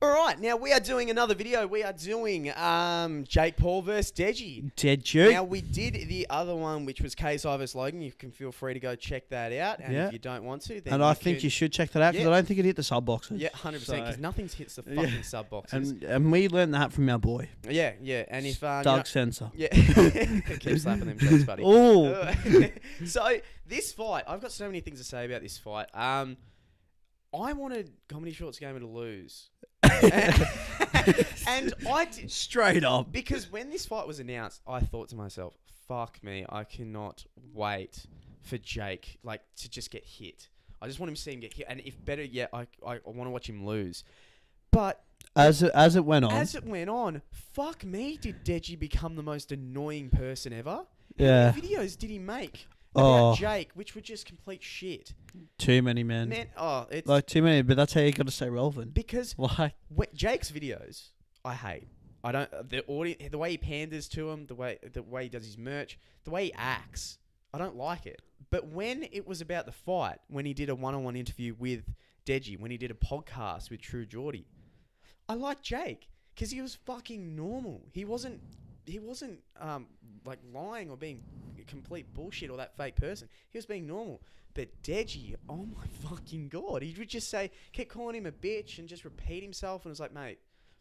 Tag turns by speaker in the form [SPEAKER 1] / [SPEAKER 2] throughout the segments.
[SPEAKER 1] All right, now we are doing another video. We are doing Jake Paul versus Deji.
[SPEAKER 2] Deji.
[SPEAKER 1] Now, we did the other one, which was KSI versus Logan. You can feel free to go check that out. And if you don't want to, then
[SPEAKER 2] I think you should check that out because I don't think it hit the sub boxes.
[SPEAKER 1] Yeah, 100%, because nothing's hits the fucking sub boxes.
[SPEAKER 2] And we learned that from our boy.
[SPEAKER 1] Yeah. And if...
[SPEAKER 2] Doug Sensor.
[SPEAKER 1] Yeah. Keep slapping them jokes, buddy.
[SPEAKER 2] Oh.
[SPEAKER 1] So, this fight, I've got so many things to say about this fight. I wanted Comedy Shorts Gamer to lose. and I did
[SPEAKER 2] straight up,
[SPEAKER 1] because when this fight was announced, I thought to myself, "Fuck me, I cannot wait for Jake to just get hit. I just want him to see him get hit, and if better yet, I want to watch him lose." But
[SPEAKER 2] as it went
[SPEAKER 1] on, fuck me, did Deji become the most annoying person ever?
[SPEAKER 2] Yeah.
[SPEAKER 1] How many videos did he make about Jake, which were just complete shit?
[SPEAKER 2] Too many, man.
[SPEAKER 1] It's
[SPEAKER 2] too many. But that's how you got to stay relevant.
[SPEAKER 1] Because Jake's videos, I hate. I don't the way he panders to him, the way he does his merch, the way he acts. I don't like it. But when it was about the fight, when he did a one-on-one interview with Deji, when he did a podcast with True Geordie, I liked Jake because he was fucking normal. He wasn't lying or being complete bullshit or that fake person. He was being normal. But Deji, oh my fucking God, he would just keep calling him a bitch and just repeat himself, and it was like, mate,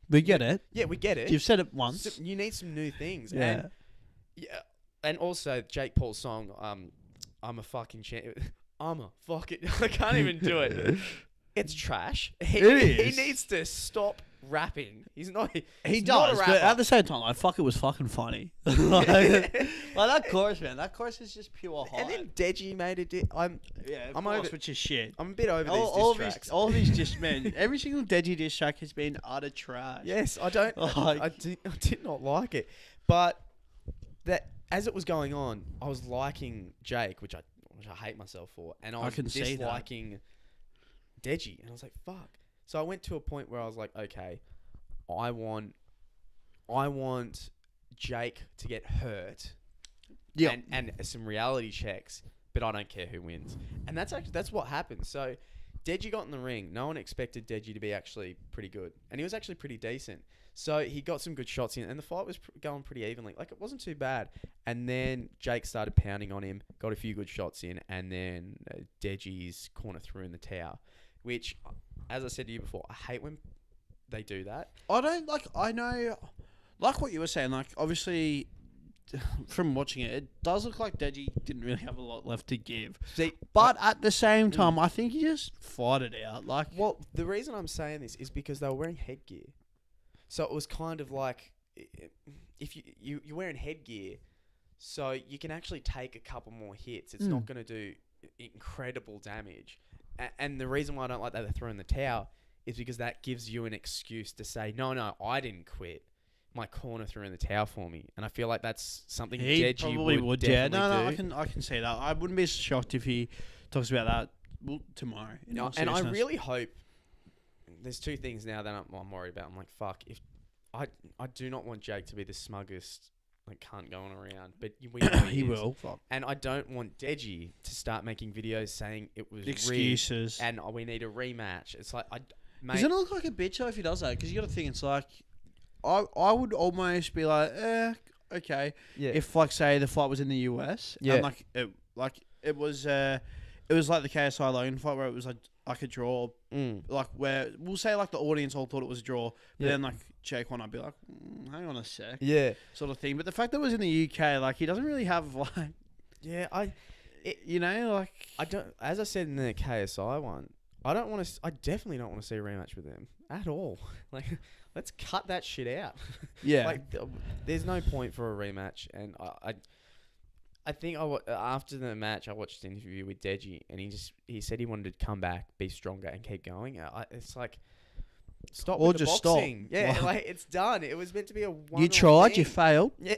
[SPEAKER 2] we get it.
[SPEAKER 1] Yeah, we get it.
[SPEAKER 2] You've said it once.
[SPEAKER 1] So you need some new things.
[SPEAKER 2] Yeah.
[SPEAKER 1] And also Jake Paul's song, I'm a fucking I'm a fucking I can't even do it. It's trash. He needs to stop rapping. He does, not a rapper.
[SPEAKER 2] But at the same time, fuck, it was fucking funny. like that chorus, man. That chorus is just pure hype.
[SPEAKER 1] And then Deji made it. I'm over,
[SPEAKER 2] which is shit.
[SPEAKER 1] I'm a bit over these diss tracks.
[SPEAKER 2] All these just man. Every single Deji diss track has been utter trash.
[SPEAKER 1] Yes, I don't. I did not like it, but that as it was going on, I was liking Jake, which I hate myself for, and I was disliking Deji, and I was like, fuck. So I went to a point where I was like, okay, I want Jake to get hurt, and some reality checks, but I don't care who wins. And that's what happened. So Deji got in the ring. No one expected Deji to be actually pretty good, and he was actually pretty decent. So he got some good shots in, and the fight was going pretty evenly. It wasn't too bad. And then Jake started pounding on him, got a few good shots in, and then Deji's corner threw in the towel, which, as I said to you before, I hate when they do that.
[SPEAKER 2] I don't like. I know, like what you were saying. Obviously, from watching it, it does look like Deji didn't really have a lot left to give. But at the same time, I think he just fought it out.
[SPEAKER 1] Well, the reason I'm saying this is because they were wearing headgear. So it was kind of like, if you're wearing headgear, so you can actually take a couple more hits. It's not going to do incredible damage. And the reason why I don't like that they're throwing the towel is because that gives you an excuse to say, no, I didn't quit. My corner threw in the towel for me. And I feel like that's something Deji
[SPEAKER 2] probably would
[SPEAKER 1] definitely do.
[SPEAKER 2] I can see that. I wouldn't be shocked if he talks about that tomorrow.
[SPEAKER 1] And I really hope... There's two things now that I'm worried about. I'm like, fuck, if I do not want Jake to be the smuggest cunt going around, but we know
[SPEAKER 2] he will. Fuck.
[SPEAKER 1] And I don't want Deji to start making videos saying it was
[SPEAKER 2] excuses
[SPEAKER 1] rigged and we need a rematch. It's like, mate,
[SPEAKER 2] he's gonna look like a bitch though if he does that, because you got to think it's like, I would almost be like, okay, if say the fight was in the US, and it was like the KSI Logan fight where it was like a draw, where we'll say the audience all thought it was a draw, but then Jake won, I'd be like, hang on a sec, sort of thing. But the fact that it was in the UK, he doesn't really have I don't.
[SPEAKER 1] As I said in the KSI one, I definitely don't want to see a rematch with them at all. Let's cut that shit out.
[SPEAKER 2] Yeah,
[SPEAKER 1] there's no point for a rematch, and I think after the match, I watched an interview with Deji, and he said he wanted to come back, be stronger, and keep going. It's like, stop
[SPEAKER 2] or
[SPEAKER 1] with the
[SPEAKER 2] just
[SPEAKER 1] boxing.
[SPEAKER 2] Stop.
[SPEAKER 1] Yeah, it's done. It was meant to be a one.
[SPEAKER 2] You tried,
[SPEAKER 1] thing.
[SPEAKER 2] You failed.
[SPEAKER 1] Yeah.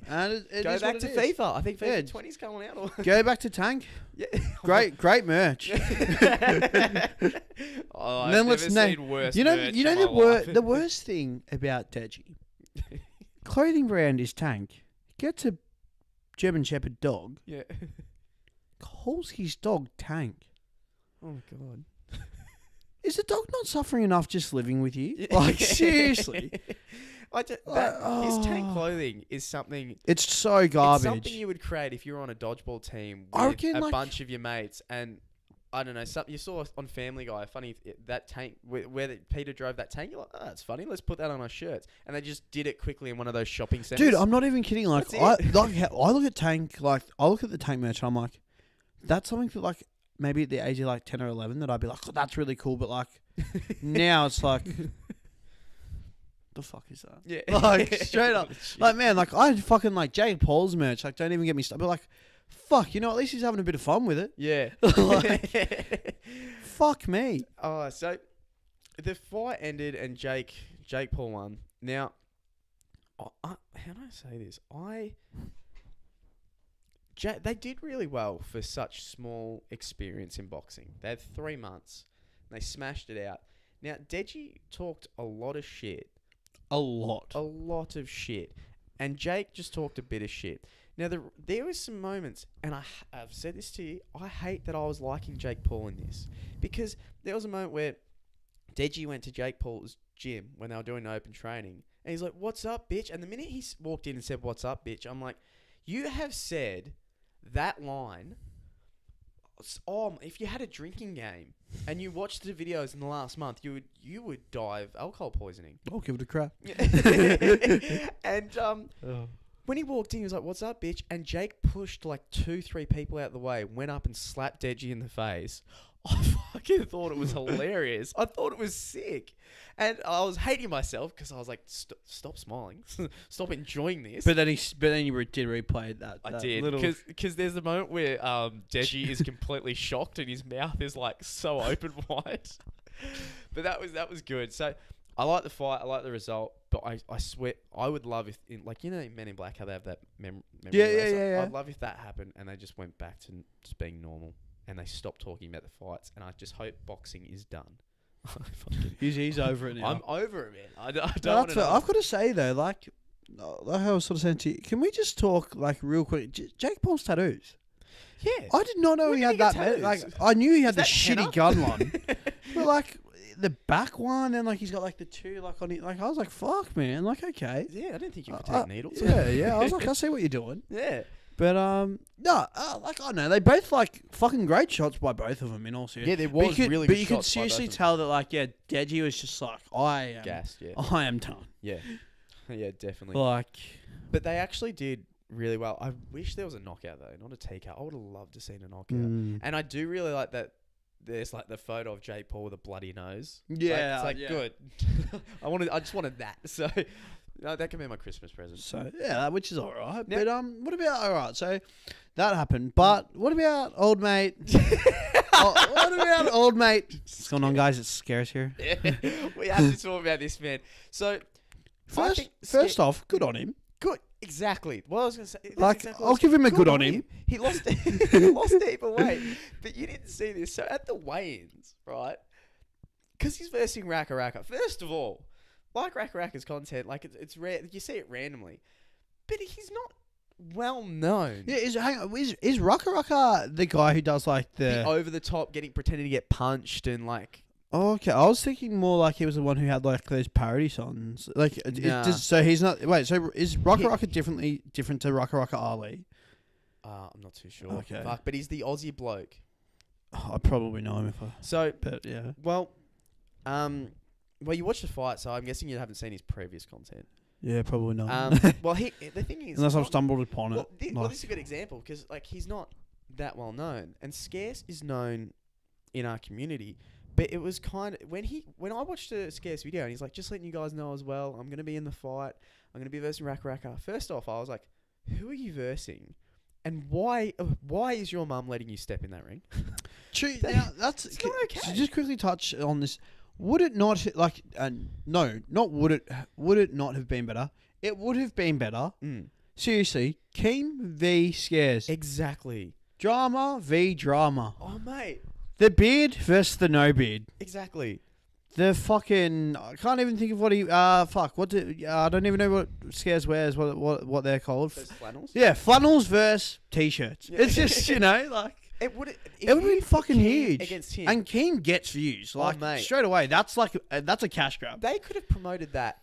[SPEAKER 2] And
[SPEAKER 1] go back to FIFA. I think FIFA 20's coming out.
[SPEAKER 2] Go back to Tank.
[SPEAKER 1] Yeah.
[SPEAKER 2] Great merch.
[SPEAKER 1] I've never seen worse merch in my life.
[SPEAKER 2] The worst thing about Deji, clothing brand is Tank. Gets a German Shepherd dog.
[SPEAKER 1] Yeah.
[SPEAKER 2] Calls his dog Tank.
[SPEAKER 1] Oh my God.
[SPEAKER 2] is the dog not suffering enough just living with you? Like, seriously.
[SPEAKER 1] His tank clothing is something.
[SPEAKER 2] It's so garbage.
[SPEAKER 1] It's something you would create if you were on a dodgeball team with a bunch of your mates, and I don't know, something you saw on Family Guy. Funny that tank where Peter drove that tank. You're like, oh, that's funny. Let's put that on our shirts, and they just did it quickly in one of those shopping centers.
[SPEAKER 2] Dude, I'm not even kidding. Like, I look at tank. Like, I look at the tank merch, and I'm like, that's something that like maybe at the age of like 10 or 11 that I'd be like, oh, that's really cool. But like now it's like. The fuck is that?
[SPEAKER 1] Yeah.
[SPEAKER 2] Like, straight up. Like, man, like, I fucking, like, Jake Paul's merch. Like, don't even get me started. But, like, fuck, you know, at least he's having a bit of fun with it.
[SPEAKER 1] Yeah.
[SPEAKER 2] Like, fuck me.
[SPEAKER 1] Oh, so the fight ended and Jake Paul won. Now, how do I say this? They did really well for such small experience in boxing. They had 3 months. They smashed it out. Now, Deji talked a lot of shit. A lot of shit. And Jake just talked a bit of shit. Now, there was some moments, and I've said this to you, I hate that I was liking Jake Paul in this. Because there was a moment where Deji went to Jake Paul's gym when they were doing open training. And he's like, what's up, bitch? And the minute he walked in and said, what's up, bitch? I'm like, you have said that line... if you had a drinking game and you watched the videos in the last month, you would die of alcohol poisoning.
[SPEAKER 2] I'll give it a crack.
[SPEAKER 1] And when he walked in, he was like, "What's up, bitch?" And Jake pushed like 2-3 people out the way, went up and slapped Deji in the face. I fucking thought it was hilarious. I thought it was sick. And I was hating myself because I was like, stop smiling. Stop enjoying this.
[SPEAKER 2] But then you did replay that.
[SPEAKER 1] I did. Because there's a moment where Deji is completely shocked and his mouth is like so open wide. But that was good. So I like the fight. I like the result. But I swear, I would love if, like, you know, Men in Black, how they have that memory.
[SPEAKER 2] Yeah.
[SPEAKER 1] I'd love if that happened and they just went back to just being normal. And they stopped talking about the fights. And I just hope boxing is done.
[SPEAKER 2] He's over it now.
[SPEAKER 1] I'm over it, man. I don't want to.
[SPEAKER 2] I've got to say, though, like I was sort of saying to you, can we just talk, like, real quick? Jake Paul's tattoos.
[SPEAKER 1] Yeah.
[SPEAKER 2] I did not know he had that. Like, I knew he had the shitty gun one. But, like, the back one, and, like, he's got, like, the 2, like, on it. Like, I was like, fuck, man. Like, okay.
[SPEAKER 1] Yeah, I didn't think you could take needles.
[SPEAKER 2] Yeah. I was like, I see what you're doing.
[SPEAKER 1] Yeah.
[SPEAKER 2] But, no, like, I know, they both, like, fucking great shots by both of them, in all seriousness.
[SPEAKER 1] Yeah, there was really good shots.
[SPEAKER 2] But you could seriously tell that, like, yeah, Deji was just like, I am
[SPEAKER 1] gassed, yeah.
[SPEAKER 2] I am done.
[SPEAKER 1] Yeah. Yeah, definitely.
[SPEAKER 2] Like,
[SPEAKER 1] but they actually did really well. I wish there was a knockout, though, not a takeout. I would have loved to seen a knockout. And I do really like that there's, like, the photo of Jake Paul with a bloody nose.
[SPEAKER 2] Yeah.
[SPEAKER 1] Like, it's, like, good. I just wanted that, so... No, that can be my Christmas present.
[SPEAKER 2] So, yeah, which is all right. Yep. But what about, all right, so that happened. But what about old mate? What about old mate? What's going on, guys? It's Scarce here.
[SPEAKER 1] Yeah, we have to talk about this, man. So,
[SPEAKER 2] first off, good on him.
[SPEAKER 1] Good, exactly. Well, I was going to say...
[SPEAKER 2] Like,
[SPEAKER 1] exactly
[SPEAKER 2] I'll give him a good on him.
[SPEAKER 1] He lost a heap of weight. But you didn't see this. So, at the weigh-ins, right, because he's versing Raka Raka, first of all, like Raka Raka's content, like it's rare. You see it randomly, but he's not well known.
[SPEAKER 2] Yeah, is Raka Raka the guy who does like the
[SPEAKER 1] over the top, pretending to get punched and like?
[SPEAKER 2] Oh, okay, I was thinking more like he was the one who had like those parody songs. Like, so he's not. Wait, so is Raka Raka different to Raka Raka Ali?
[SPEAKER 1] I'm not too sure.
[SPEAKER 2] Okay,
[SPEAKER 1] fuck, but he's the Aussie bloke.
[SPEAKER 2] Oh, I probably know him if I.
[SPEAKER 1] So,
[SPEAKER 2] but yeah.
[SPEAKER 1] Well, you watched the fight, so I'm guessing you haven't seen his previous content.
[SPEAKER 2] Yeah, probably not.
[SPEAKER 1] Well, the thing is...
[SPEAKER 2] Unless I've stumbled upon it.
[SPEAKER 1] Well, this is a good example, because like he's not that well known. And Scarce is known in our community. But it was kind of... When I watched a Scarce video, and he's like, just letting you guys know as well, I'm going to be in the fight. I'm going to be versing Raka Raka. First off, I was like, who are you versing? And why is your mum letting you step in that ring?
[SPEAKER 2] True. Now, that's...
[SPEAKER 1] It's not okay.
[SPEAKER 2] So just quickly touch on this... Would it not would it not have been better? It would have been better. Seriously, Keem v Scarce.
[SPEAKER 1] Exactly.
[SPEAKER 2] Drama v drama.
[SPEAKER 1] Oh, mate.
[SPEAKER 2] The beard versus the no beard.
[SPEAKER 1] Exactly.
[SPEAKER 2] The fucking... I can't even think of what he... fuck. I don't even know what Scarce wears, what they're called.
[SPEAKER 1] Those flannels?
[SPEAKER 2] Yeah, flannels versus T-shirts. Yeah. It's just, like...
[SPEAKER 1] It would
[SPEAKER 2] have been fucking huge
[SPEAKER 1] against him.
[SPEAKER 2] And Keane gets views like straight away. That's like that's a cash grab.
[SPEAKER 1] They could have promoted that.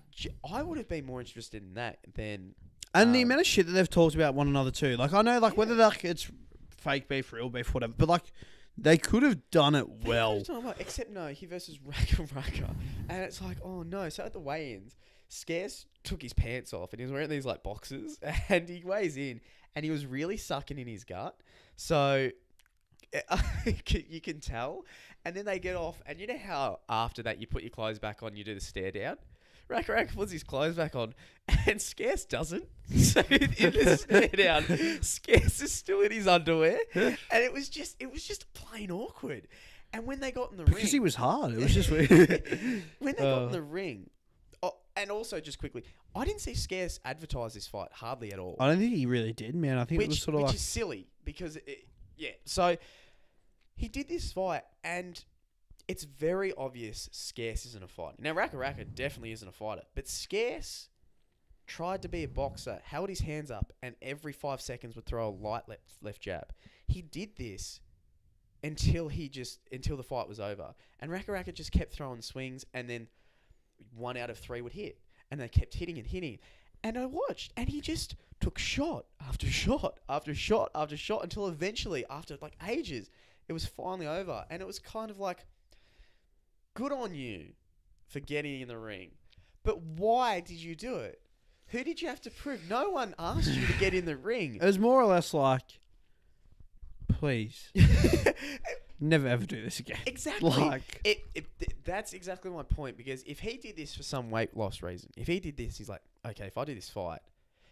[SPEAKER 1] I would have been more interested in that than.
[SPEAKER 2] And the amount of shit that they've talked about one another too. Like I know, like whether like it's fake beef, real beef, whatever. But like they could have done it well.
[SPEAKER 1] Except no, he versus Raka, and it's like, oh no. So at the weigh-ins, Scarce took his pants off and he was wearing these like boxers, and he weighs in and he was really sucking in his gut. So you can tell. And then they get off, and you know how after that you put your clothes back on, you do the stare down. Raka puts his clothes back on, and Scarce doesn't. So in the stare down, Scarce is still in his underwear, and it was just plain awkward. And when they got in the ring,
[SPEAKER 2] because he was hard, it was just weird.
[SPEAKER 1] When they got in the ring, and also just quickly, I didn't see Scarce advertise this fight hardly at all.
[SPEAKER 2] I don't think he really did, man. I think it was sort of
[SPEAKER 1] which is silly because So he did this fight and. It's very obvious Scarce isn't a fighter. Now, Raka definitely isn't a fighter. But Scarce tried to be a boxer, held his hands up, and every 5 seconds would throw a light left jab. He did this until the fight was over. And Raka just kept throwing swings, and then 1 out of 3 would hit. And they kept hitting and hitting. And I watched, and he just took shot after shot after shot after shot until eventually, after like ages, it was finally over. And it was kind of like... Good on you for getting in the ring. But why did you do it? Who did you have to prove? No one asked you to get in the ring.
[SPEAKER 2] It was more or less like, please, never ever do this again.
[SPEAKER 1] Exactly. Like, that's exactly my point. Because if he did this for some weight loss reason, if he did this, he's like, okay, if I do this fight,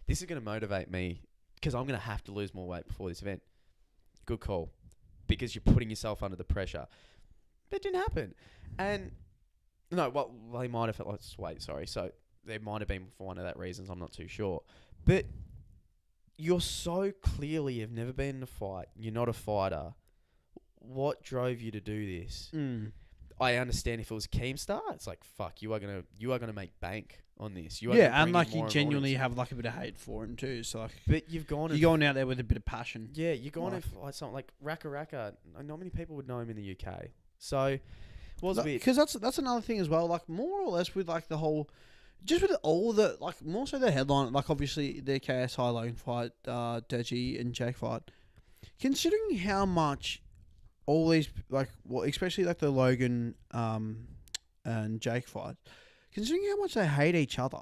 [SPEAKER 1] this is going to motivate me because I'm going to have to lose more weight before this event. Good call. Because you're putting yourself under the pressure. But it didn't happen. And, no, well, they might have, let's wait, sorry. So, there might have been for one of that reasons, I'm not too sure. But, you're so clearly have never been in a fight. You're not a fighter. What drove you to do this? I understand if it was Keemstar, it's like, fuck, you are gonna make bank on this.
[SPEAKER 2] And like you genuinely have like a bit of hate for him too. So like,
[SPEAKER 1] but you're
[SPEAKER 2] going out there with a bit of passion.
[SPEAKER 1] Yeah, you're going to fight something like Raka. Not many people would know him in the UK. So, was a bit
[SPEAKER 2] because that's another thing as well. Like more or less with like the whole, just with all the like more so the headline. Like obviously the KSI Logan fight, Deji and Jake fight. Considering how much all these like, well, especially like the Logan and Jake fight, considering how much they hate each other.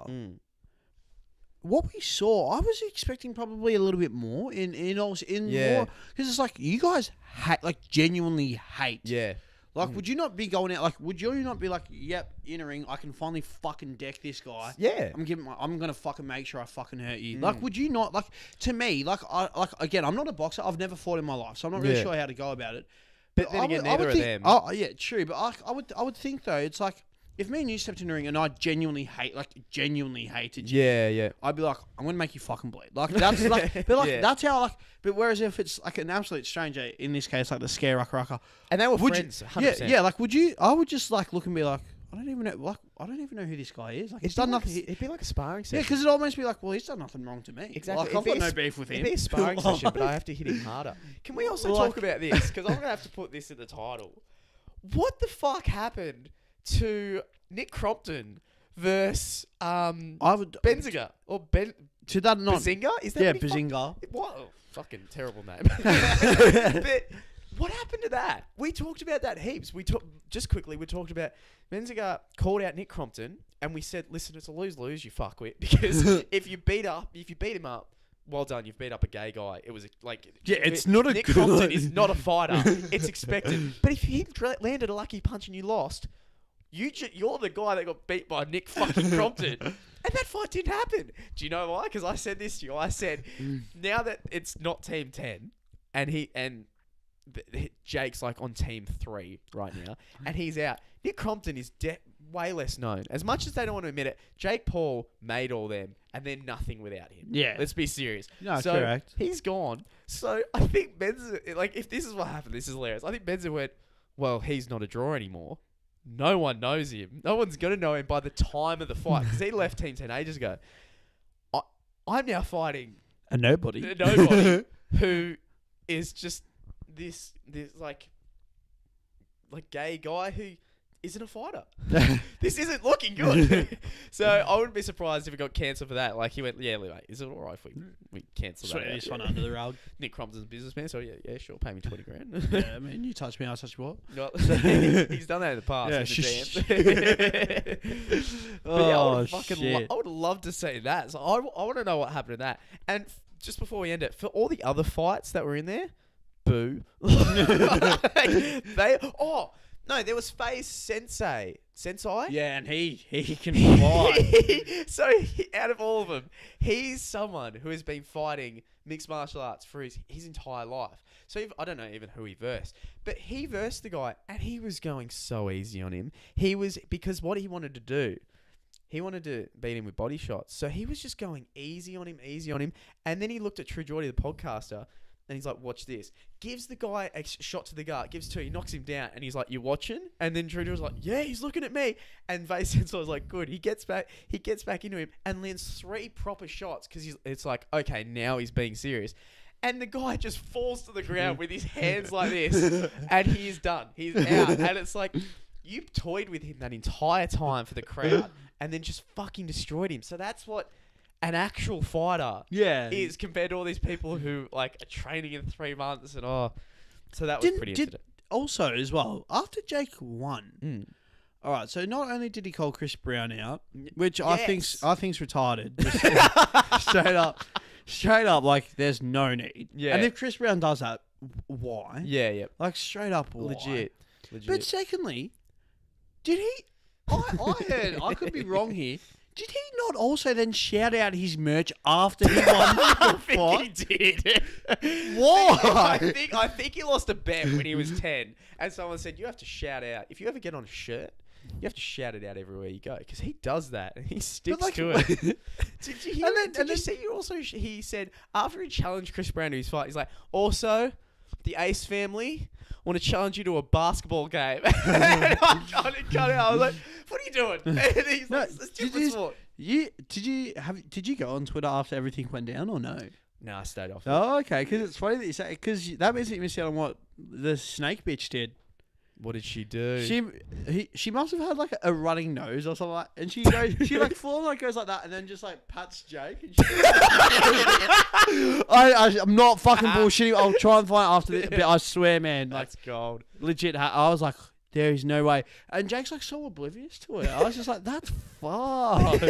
[SPEAKER 2] What we saw, I was expecting probably a little bit more more because it's like you guys genuinely hate.
[SPEAKER 1] Yeah.
[SPEAKER 2] Like, would you not be going out? Like, would you not be like, "Yep, in a ring, I can finally fucking deck this guy.
[SPEAKER 1] Yeah,
[SPEAKER 2] I'm gonna fucking make sure I fucking hurt you." Like, would you not? Like, to me, again, I'm not a boxer. I've never fought in my life, so I'm not really sure how to go about it.
[SPEAKER 1] But then again, neither of them.
[SPEAKER 2] Oh, yeah, true. But I would think though, it's like if me and you stepped in the ring and I genuinely hated you.
[SPEAKER 1] Yeah.
[SPEAKER 2] I'd be like, I'm gonna make you fucking bleed. Like that's like, but like that's how like. But whereas if it's like an absolute stranger, in this case, like the Scare Raka,
[SPEAKER 1] and they were friends, 100%.
[SPEAKER 2] Yeah. Like, would you? I would just like look and be like, I don't even know who this guy is. Like, he's done nothing.
[SPEAKER 1] It'd be like a sparring session.
[SPEAKER 2] Yeah, because it'd almost be like, well, he's done nothing wrong to me.
[SPEAKER 1] Exactly.
[SPEAKER 2] Like, I've got no beef with him.
[SPEAKER 1] It'd be a sparring session, but I have to hit him harder. Can we also talk about this? Because I'm gonna have to put this in the title. What the fuck happened to Nick Crompton versus Benziger or
[SPEAKER 2] to that not
[SPEAKER 1] Bazinga? Is that
[SPEAKER 2] Bazinga?
[SPEAKER 1] What? Oh, fucking terrible name. But what happened to that? We talked about that heaps. We talked about Benziger called out Nick Crompton, and we said, "Listen, it's a lose-lose, you fuckwit, because if you beat him up, well done, you've beat up a gay guy." It was like,
[SPEAKER 2] it's not a
[SPEAKER 1] Nick
[SPEAKER 2] good
[SPEAKER 1] Crompton is not a fighter. It's expected. But if he landed a lucky punch and you lost, you're the guy that got beat by Nick fucking Crompton. And that fight didn't happen. Do you know why? Because I said this to you. I said, now that it's not Team 10, and Jake's like on Team 3 right now, and he's out, Nick Crompton is way less known. As much as they don't want to admit it, Jake Paul made all them, and they're nothing without him.
[SPEAKER 2] Yeah.
[SPEAKER 1] Let's be serious.
[SPEAKER 2] No,
[SPEAKER 1] so
[SPEAKER 2] correct.
[SPEAKER 1] He's gone. So I think Benza, like, if this is what happened, this is hilarious. I think Benza went, well, he's not a draw anymore. No one knows him. No one's going to know him by the time of the fight, because he left Team 10 ages ago. I'm now fighting
[SPEAKER 2] a nobody
[SPEAKER 1] who is just this like gay guy who isn't a fighter. This isn't looking good. So I wouldn't be surprised if it got cancelled for that. Like he went, yeah, mate, is it alright if we cancel that?
[SPEAKER 2] He's fun under the rug.
[SPEAKER 1] Nick Crompton's businessman, so yeah, sure, pay me $20,000.
[SPEAKER 2] Yeah, I mean, you touch me, I touch you what?
[SPEAKER 1] Well, he's done that in the past.
[SPEAKER 2] Yeah,
[SPEAKER 1] But yeah, I would love to see that. So I want to know what happened to that. And just before we end it, for all the other fights that were in there, boo. No, there was Faze Sensei.
[SPEAKER 2] Yeah, and he can fight.
[SPEAKER 1] So out of all of them, he's someone who has been fighting mixed martial arts for his entire life. So I don't know even who he versed, but he versed the guy, and he was going so easy on him. Because what he wanted to do, he wanted to beat him with body shots. So he was just going easy on him. And then he looked at True Geordie, the podcaster, and he's like, watch this. Gives the guy a shot to the gut. Gives two. He knocks him down. And he's like, you watching? And then True Geordie's like, yeah, he's looking at me. And Faze Sensei was like, good. He gets back into him and lands 3 proper shots because it's like, okay, now he's being serious. And the guy just falls to the ground with his hands like this. And he is done. He's out. And it's like, you toyed with him that entire time for the crowd and then just fucking destroyed him. So that's what an actual fighter is compared to all these people who like are training in 3 months and so that was pretty interesting.
[SPEAKER 2] Also as well, after Jake won, all right, so not only did he call Chris Brown out, which I think's retarded, straight up, like there's no need. Yeah. And if Chris Brown does that, why?
[SPEAKER 1] Yeah.
[SPEAKER 2] Like straight up, why?
[SPEAKER 1] Legit.
[SPEAKER 2] But secondly, did he? I heard. I could be wrong here. Did he not also then shout out his merch after he won the fight?
[SPEAKER 1] I think he did.
[SPEAKER 2] Why?
[SPEAKER 1] I think he lost a bet when he was 10, and someone said you have to shout out if you ever get on a shirt. You have to shout it out everywhere you go because he does that and he sticks to it. Did you hear? Did you see? He said after he challenged Chris Brown to his fight, he's like, also, the Ace family want to challenge you to a basketball game. And I cut out. I was like, what are you doing? And he's like, it's different sport.
[SPEAKER 2] Did you go on Twitter after everything went down or no?
[SPEAKER 1] No, I stayed off.
[SPEAKER 2] Oh, okay. Because it's funny that you say because that means that you missed out on what the snake bitch did.
[SPEAKER 1] What did she do?
[SPEAKER 2] She must have had like a running nose or something like, and she like full like goes like that and then just like pats Jake. And I'm not fucking bullshitting. I'll try and find it after this, but I swear, man, like
[SPEAKER 1] that's gold.
[SPEAKER 2] Legit, I was like, there is no way. And Jake's like so oblivious to it. I was just like, that's fucked.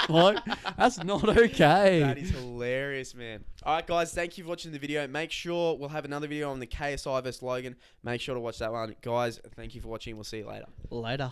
[SPEAKER 2] Like, that's not okay.
[SPEAKER 1] That is hilarious, man. All right, guys, thank you for watching the video. Make sure we'll have another video on the KSI vs Logan. Make sure to watch that one. Guys, thank you for watching. We'll see you later.
[SPEAKER 2] Later.